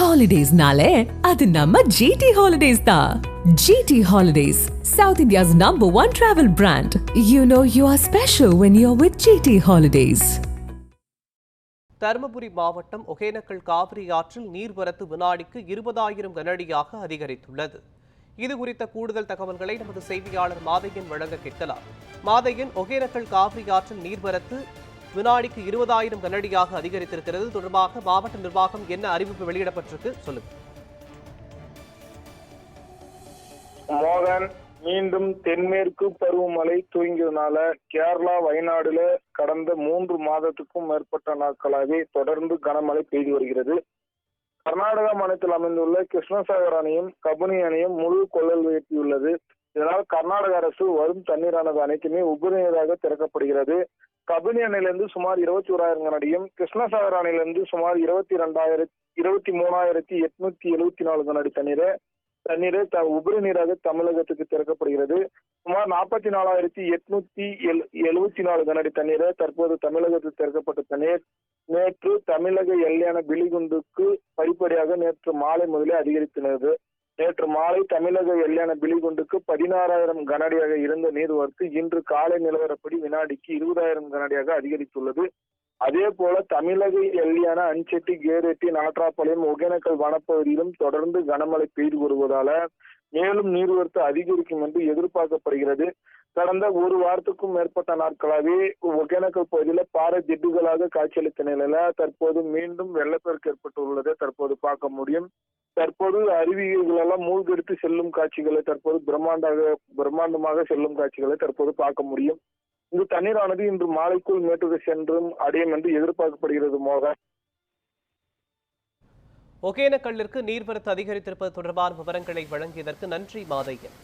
Holidays-nale, adu namma GT Holidays da. GT Holidays, South India's #1 travel brand. You know you are special when you're with GT Holidays. Dharmapuri மாவட்டம் ஒகேனக்கல் காவிரி ஆற்றில் நீர்வரத்து வினாடிக்கு 20,000 கனஅடியாக அதிகரித்துள்ளது. இது குறித்த கூடுதல் தகவல்களை நமது செய்தியாளர் மாதையன் வழங்க கேட்கலாம். மாதையன், ஒகேனக்கல் காவிரி ஆற்றில் நீர்வரத்து வினாடிக்கு 20,000 கனஅடியாக அதிகரித்திருக்கிறது. தொடர்பாக மாவட்ட நிர்வாகம் என்ன அறிவிப்பு வெளியிடப்பட்டிருக்கு, சொல்லுங்க. மோகன், மீண்டும் தென்மேற்கு பருவமழை துவங்கியதுனால கேரளா வயநாடுல கடந்த 3 மாதத்துக்கும் மேற்பட்ட நாட்களாகவே தொடர்ந்து கனமழை பெய்து வருகிறது. கர்நாடகா மாநிலத்தில் அமைந்துள்ள கிருஷ்ணசாகர் அணையும் கபினி அணையும் முழு கொள்ளளவு எட்டியுள்ளது. இதனால் கர்நாடக அரசு வரும் தண்ணீரானது அனைத்துமே உபரிநீராக திறக்கப்படுகிறது. கபினி அணையிலிருந்து சுமார் 21,000 கனஅடியும், கிருஷ்ணசாகர் அணையிலிருந்து சுமார் 23,874 கனஅடி தண்ணீரை உபரி நீராக தமிழகத்துக்கு திறக்கப்படுகிறது. சுமார் 44,874 கனஅடி தண்ணீரை தற்போது தமிழகத்தில் திறக்கப்பட்ட தண்ணீர் நேற்று தமிழக எல்லையான பிலிகுண்டுக்கு படிப்படியாக நேற்று மாலை முதலே அதிகரித்துள்ளது. நேற்று மாலை தமிழக எல்லையான பிலிகுண்டுக்கு 16,000 கனஅடியாக இருந்த நீர்வரத்து இன்று காலை நிலவரப்படி வினாடிக்கு 20,000 கனஅடியாக அதிகரித்துள்ளது. அதே போல தமிழக எல்லையான அஞ்செட்டி, கேரெட்டி, நாட்ராப்பாளையம், ஒகேனக்கல் வனப்பகுதியிலும் தொடர்ந்து கனமழை பெய்து வருவதால மேலும் நீர்வரத்து அதிகரிக்கும் என்று எதிர்பார்க்கப்படுகிறது. கடந்த ஒரு வாரத்துக்கும் மேற்பட்ட நாட்களாகவே ஒகேனக்கல் பகுதியில பாறை திட்டுகளாக காட்சியளித்த நிலையில தற்போது மீண்டும் வெள்ளப்பெருக்கு ஏற்பட்டுள்ளதை தற்போது பார்க்க முடியும். தற்போது அருவிகள் எல்லாம் மூழ்கெடுத்து செல்லும் காட்சிகளை தற்போது பிரம்மாண்டமாக செல்லும் காட்சிகளை தற்போது பார்க்க முடியும். இந்த தண்ணீரானது இன்று மாலைக்குள் மேட்டூரை சென்றும் அடையும் என்று எதிர்பார்க்கப்படுகிறது. மோகன், ஒகேனக்கல்லிற்கு நீர்வரத்து அதிகரித்திருப்பது தொடர்பான விவரங்களை வழங்கியதற்கு நன்றி மாதையன்.